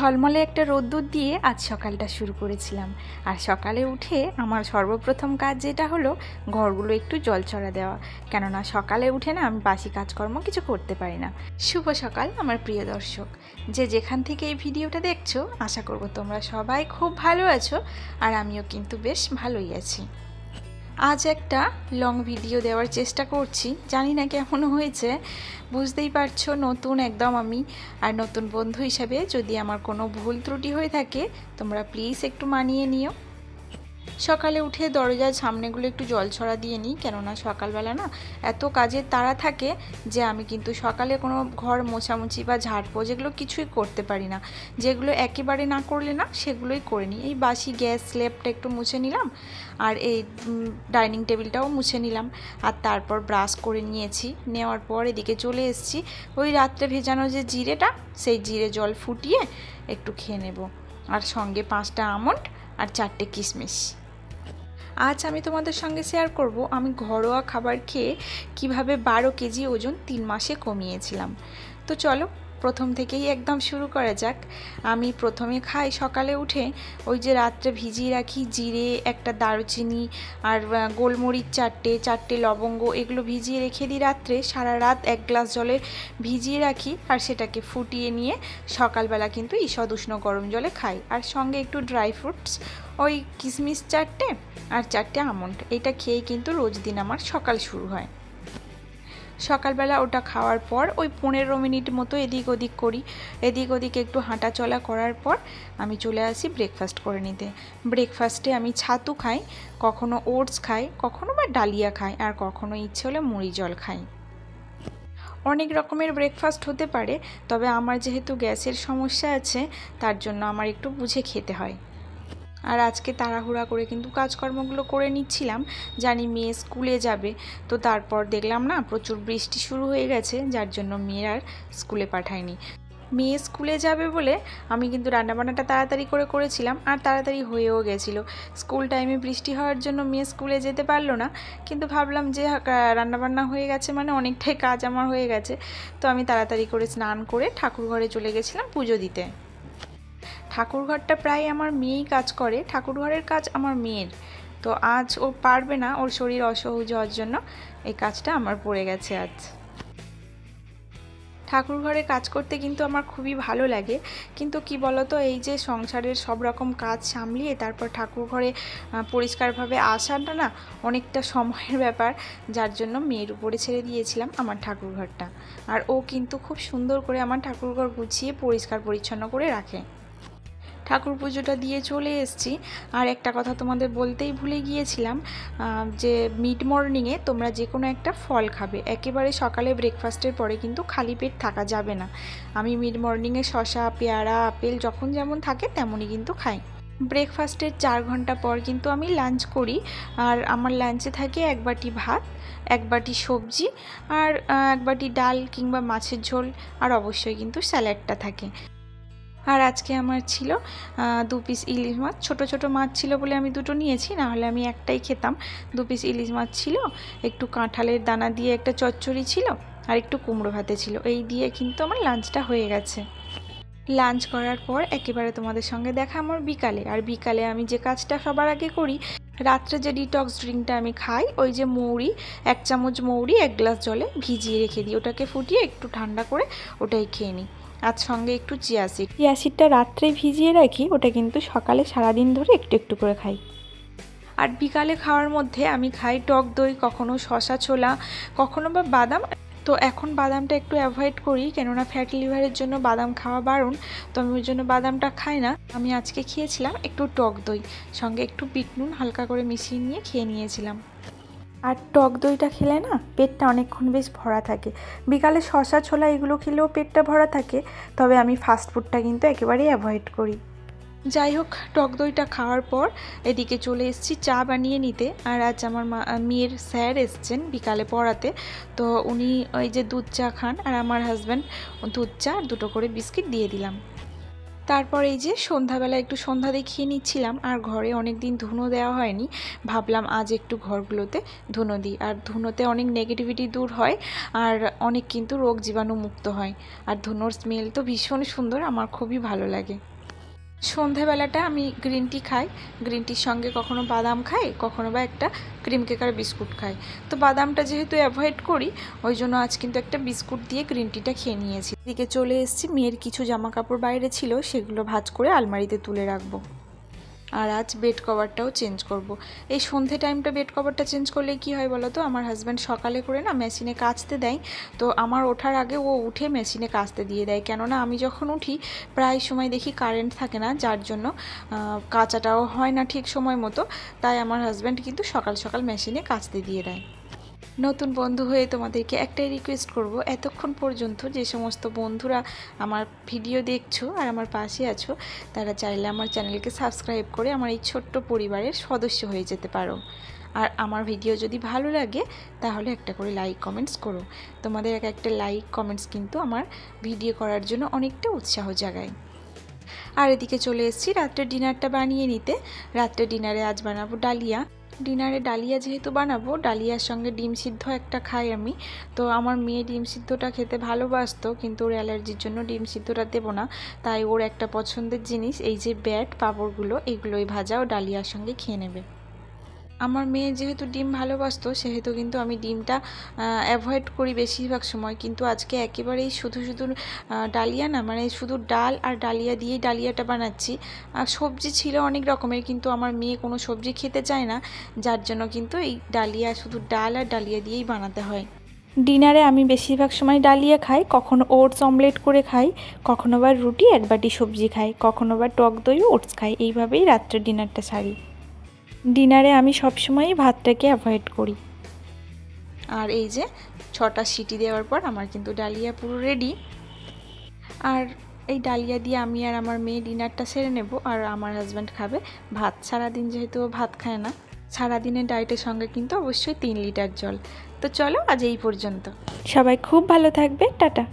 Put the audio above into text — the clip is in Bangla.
ঝলমলে একটা রোদ্দুর দিয়ে আজ সকালটা শুরু করেছিলাম। আর সকালে উঠে আমার সর্বপ্রথম কাজ যেটা হলো ঘরগুলো একটু জলছড়া দেওয়া, কেননা সকালে উঠে না আমি বাসি কাজকর্ম কিছু করতে পারি না। শুভ সকাল আমার প্রিয় দর্শক, যে যেখান থেকে এই ভিডিওটা দেখছো, আশা করব তোমরা সবাই খুব ভালো আছো আর আমিও কিন্তু বেশ ভালোই আছি। আজ একটা লং ভিডিও দেওয়ার চেষ্টা করছি, জানি না কেমন হয়েছে, বুঝতেই পারছো নতুন একদম আমি। আর নতুন বন্ধু হিসাবে যদি আমার কোনো ভুল ত্রুটি হয়ে থাকে তোমরা প্লিজ একটু মানিয়ে নিও। সকালে উঠে দরজার সামনেগুলো একটু জল ছড়া দিয়ে নিই, কেননা সকালবেলা না এত কাজের তাড়া থাকে যে আমি কিন্তু সকালে কোনো ঘর মোছামুছি বা ঝাড়পোছ যেগুলো কিছুই করতে পারি না। যেগুলো একেবারে না করলে না সেগুলোই করে নিই। এই বাসি গ্যাস স্ল্যাবটা একটু মুছে নিলাম, আর এই ডাইনিং টেবিলটাও মুছে নিলাম, আর তারপর ব্রাশ করে নিয়েছি। নেওয়ার পর এদিকে চলে এসেছি ওই রাত্রে ভেজানো যে জিরেটা, সেই জিরে জল ফুটিয়ে একটু খেয়ে নেব, আর সঙ্গে 5টা আমন্ড আর 4টে কিশমিশ। আজ আমি তোমাদের সঙ্গে শেয়ার করব আমি ঘরোয়া খাবার খেয়ে কিভাবে 12 কেজি ওজন 3 মাসে কমিয়েছিলাম। তো চলো প্রথম থেকেই একদম শুরু করা যাক। আমি প্রথমে খাই সকালে উঠে ওই যে রাত্রে ভিজিয়ে রাখি জিরে, একটা দারুচিনি আর গোলমরিচ 4টে লবঙ্গ, এগুলো ভিজিয়ে রেখে দিই রাত্রে। সারা রাত 1 গ্লাস জলে ভিজিয়ে রাখি আর সেটাকে ফুটিয়ে নিয়ে সকালবেলা কিন্তু ঈষৎ উষ্ণ গরম জলে খাই। আর সঙ্গে একটু ড্রাই ফ্রুটস, ওই কিশমিশ 4টে আর 4টে আমন্ড, এটা খেয়েই কিন্তু রোজ দিন আমার সকাল শুরু হয়। সকালবেলা ওটা খাওয়ার পর ওই 15 মিনিট মতো এদিক ওদিক করি, এদিক ওদিক একটু হাঁটা চলা করার পর আমি চলে আসি ব্রেকফাস্ট করে নিতে। ব্রেকফাস্টে আমি ছাতু খাই, কখনো ওটস খাই, কখনো বা ডালিয়া খাই, আর কখনো ইচ্ছে হলে মুড়ি জল খাই। অনেক রকমের ব্রেকফাস্ট হতে পারে, তবে আমার যেহেতু গ্যাসের সমস্যা আছে তার জন্য আমার একটু বুঝে খেতে হয়। আর আজকে তাড়াহুড়া করে কিন্তু কাজকর্মগুলো করে নিচ্ছিলাম, জানি মেয়ে স্কুলে যাবে। তো তারপর দেখলাম না প্রচুর বৃষ্টি শুরু হয়ে গেছে, যার জন্য মেয়ের আর স্কুলে পাঠাইনি। মেয়ে স্কুলে যাবে বলে আমি কিন্তু রান্নাবান্নাটা তাড়াতাড়ি করে করেছিলাম, আর তাড়াতাড়ি হয়েও গেছিলো। স্কুল টাইমে বৃষ্টি হওয়ার জন্য মেয়ে স্কুলে যেতে পারলো না, কিন্তু ভাবলাম যে রান্নাবান্না হয়ে গেছে মানে অনেকটাই কাজ আমার হয়ে গেছে। তো আমি তাড়াতাড়ি করে স্নান করে ঠাকুর ঘরে চলে গেছিলাম পুজো দিতে। ঠাকুরঘরটা প্রায় আমার মেয়েই কাজ করে, ঠাকুরঘরের কাজ আমার মেয়ের। তো আজ ও পারবে না, ওর শরীর অসহ্য হওয়ার জন্য এই কাজটা আমার পড়ে গেছে আজ। ঠাকুরঘরে কাজ করতে কিন্তু আমার খুবই ভালো লাগে, কিন্তু কি বলতো, এই যে সংসারের সব রকম কাজ সামলিয়ে তারপর ঠাকুরঘরে পরিষ্কারভাবে আসাটা না অনেকটা সময়ের ব্যাপার, যার জন্য মেয়ের উপরে ছেড়ে দিয়েছিলাম আমার ঠাকুরঘরটা। আর ও কিন্তু খুব সুন্দর করে আমার ঠাকুরঘর গুছিয়ে পরিষ্কার পরিচ্ছন্ন করে রাখে। ঠাকুর পুজোটা দিয়ে চলে এসেছি। আর একটা কথা তোমাদের বলতেই ভুলে গিয়েছিলাম, যে মিড মর্নিংয়ে তোমরা যে কোনো একটা ফল খাবে। একেবারে সকালে ব্রেকফাস্টের পরে কিন্তু খালি পেট থাকা যাবে না। আমি মিড মর্নিংয়ে শসা, পেয়ারা, আপেল যখন যেমন থাকে তেমনই কিন্তু খাই। ব্রেকফাস্টের 4 ঘন্টা পর কিন্তু আমি লাঞ্চ করি, আর আমার লাঞ্চে থাকে 1 বাটি ভাত, 1 বাটি সবজি, আর 1 বাটি ডাল কিংবা মাছের ঝোল, আর অবশ্যই কিন্তু স্যালাডটা থাকে। আর আজকে আমার ছিল 2 পিস ইলিশ মাছ। ছোটো ছোটো মাছ ছিল বলে আমি 2টো নিয়েছি, নাহলে আমি একটাই খেতাম। 2 পিস ইলিশ মাছ ছিল, একটু কাঁঠালের দানা দিয়ে একটা চচ্চড়ি ছিল, আর একটু কুমড়ো ভাতে ছিল। এই দিয়ে কিন্তু আমার লাঞ্চটা হয়ে গেছে। লাঞ্চ করার পর একেবারে তোমাদের সঙ্গে দেখা আমার বিকালে। আর বিকালে আমি যে কাজটা সবার আগে করি, রাত্রে যে ডিটক্স ড্রিঙ্কটা আমি খাই, ওই যে মৌরি, 1 চামচ মৌরি 1 গ্লাস জলে ভিজিয়ে রেখে দিই, ওটাকে ফুটিয়ে একটু ঠান্ডা করে ওটাই খেয়ে নিই। আর সঙ্গে একটু চিয়া সিডটা রাত্রে ভিজিয়ে রাখি, ওটা কিন্তু সকালে সারাদিন ধরে একটু একটু করে খাই। আর বিকালে খাওয়ার মধ্যে আমি খাই টক দই, কখনো শশা ছোলা, কখনো বা বাদাম। তো এখন বাদামটা একটু অ্যাভয়েড করি, কেননা ফ্যাটি লিভারের জন্য বাদাম খাওয়া বারণ, তো আমি ওই জন্য বাদামটা খাই না। আমি আজকে খেয়েছিলাম একটু টক দই, সঙ্গে একটু বিট নুন হালকা করে মিশিয়ে নিয়ে খেয়ে নিয়েছিলাম। আর টক দইটা খেলে না পেটটা অনেকক্ষণ বেশ ভরা থাকে। বিকালে শসা ছোলা এগুলো খেলেও পেটটা ভরা থাকে, তবে আমি ফাস্টফুডটা কিন্তু একেবারেই অ্যাভয়েড করি। যাই হোক, টক দইটা খাওয়ার পর এদিকে চলে এসেছি চা বানিয়ে নিতে। আর আজ আমার মেয়ের স্যার এসছেন বিকালে পড়াতে, তো উনি ওই যে দুধ চা খান, আর আমার হাজব্যান্ড দুধ চা আর 2টো করে বিস্কিট দিয়ে দিলাম। তারপর এই যে সন্ধ্যাবেলা একটু সন্ধ্যা দেখিয়ে নিচ্ছিলাম, আর ঘরে অনেক দিন ধুনো দেওয়া হয়নি, ভাবলাম আজ একটু ঘরগুলোতে ধুনো দিই। আর ধুনোতে অনেক নেগেটিভিটি দূর হয়, আর অনেক কিন্তু রোগ জীবাণু মুক্ত হয়। আর ধুনোর স্মেল তো ভীষণ সুন্দর, আমার খুবই ভালো লাগে। সন্ধেবেলাটা আমি গ্রিন টি খাই। গ্রিন টির সঙ্গে কখনো বাদাম খাই, কখনো বা একটা ক্রিম কেকার বিস্কুট খাই। তো বাদামটা যেহেতু অ্যাভয়েড করি, ওই জন্য আজ কিন্তু একটা বিস্কুট দিয়ে গ্রিন টিটা খেয়ে নিয়েছি। এদিকে চলে এসেছি, মেয়ের কিছু জামা কাপড় বাইরে ছিল, সেগুলো ভাঁজ করে আলমারিতে তুলে রাখবো। আর আজ বেড কভারটাও চেঞ্জ করব। এই সন্ধে টাইমটা বেড কভারটা চেঞ্জ করলে কি হয় বলো তো, আমার হাজব্যান্ড সকালে করে না মেশিনে কাচতে দেয়, তো আমার ওঠার আগে ও উঠে মেশিনে কাচতে দিয়ে দেয়। কেননা আমি যখন উঠি প্রায় সময় দেখি কারেন্ট থাকে না, যার জন্য কাচাটাও হয় না ঠিক সময় মতো। তাই আমার হাজব্যান্ড কিন্তু সকাল সকাল মেশিনে কাচতে দিয়ে দেয়। নতুন বন্ধু হয়ে তোমাদেরকে একটাই রিকোয়েস্ট করব, এতক্ষণ পর্যন্ত যে সমস্ত বন্ধুরা আমার ভিডিও দেখছো আর আমার পাশে আছো, তারা চাইলে আমার চ্যানেলকে সাবস্ক্রাইব করে আমার এই ছোট্ট পরিবারের সদস্য হয়ে যেতে পারো। আর আমার ভিডিও যদি ভালো লাগে তাহলে একটা করে লাইক কমেন্টস করো। তোমাদের একটা লাইক কমেন্টস কিন্তু আমার ভিডিও করার জন্য অনেকটা উৎসাহ জাগায়। আর এদিকে চলে এসেছি রাত্রে ডিনারটা বানিয়ে নিতে। রাত্রে ডিনারে আজ বানাবো ডালিয়া। ডিনারে ডালিয়া যেহেতু বানাবো, ডালিয়ার সঙ্গে ডিম সিদ্ধ একটা খাই আমি। তো আমার মেয়ে ডিম সিদ্ধটা খেতে ভালোবাসতো, কিন্তু ওর অ্যালার্জির জন্য ডিম সিদ্ধটা দেবো না। তাই ওর একটা পছন্দের জিনিস এই যে ব্যাট পাঁপড়গুলো, এগুলোই ভাজা ও ডালিয়ার সঙ্গে খেয়ে নেবে। আমার মেয়ে যেহেতু ডিম ভালোবাসতো, সেহেতু কিন্তু আমি ডিমটা অ্যাভয়েড করি বেশিরভাগ সময়। কিন্তু আজকে একেবারেই শুধু শুধু ডালিয়া না, মানে শুধু ডাল আর ডালিয়া দিয়েই ডালিয়াটা বানাচ্ছি। সবজি ছিল অনেক রকমের, কিন্তু আমার মেয়ে কোনো সবজি খেতে চায় না, যার জন্য কিন্তু এই ডালিয়া শুধু ডাল আর ডালিয়া দিয়েই বানাতে হয়। ডিনারে আমি বেশিরভাগ সময় ডালিয়া খাই, কখনো ওটস অমলেট করে খাই, কখনো বা রুটি এক বাটি সবজি খাই, কখনো বা টক দই ওটস খাই। এইভাবেই রাত্রে ডিনারটা সারি। ডিনারে আমি সবসময়ই ভাতটাকে অ্যাভয়েড করি। আর এই যে 6টা সিটি দেওয়ার পর আমার কিন্তু ডালিয়া পুরো রেডি। আর এই ডালিয়া দিয়ে আমি আর আমার মেয়ে ডিনারটা সেরে নেব। আর আমার হাজব্যান্ড খাবে ভাত। সারাদিন যেহেতু ও ভাত খায় না, সারাদিনের ডায়েটের সঙ্গে কিন্তু অবশ্যই 3 লিটার জল। তো চলো আজ এই পর্যন্ত। সবাই খুব ভালো থাকবে, টাটা।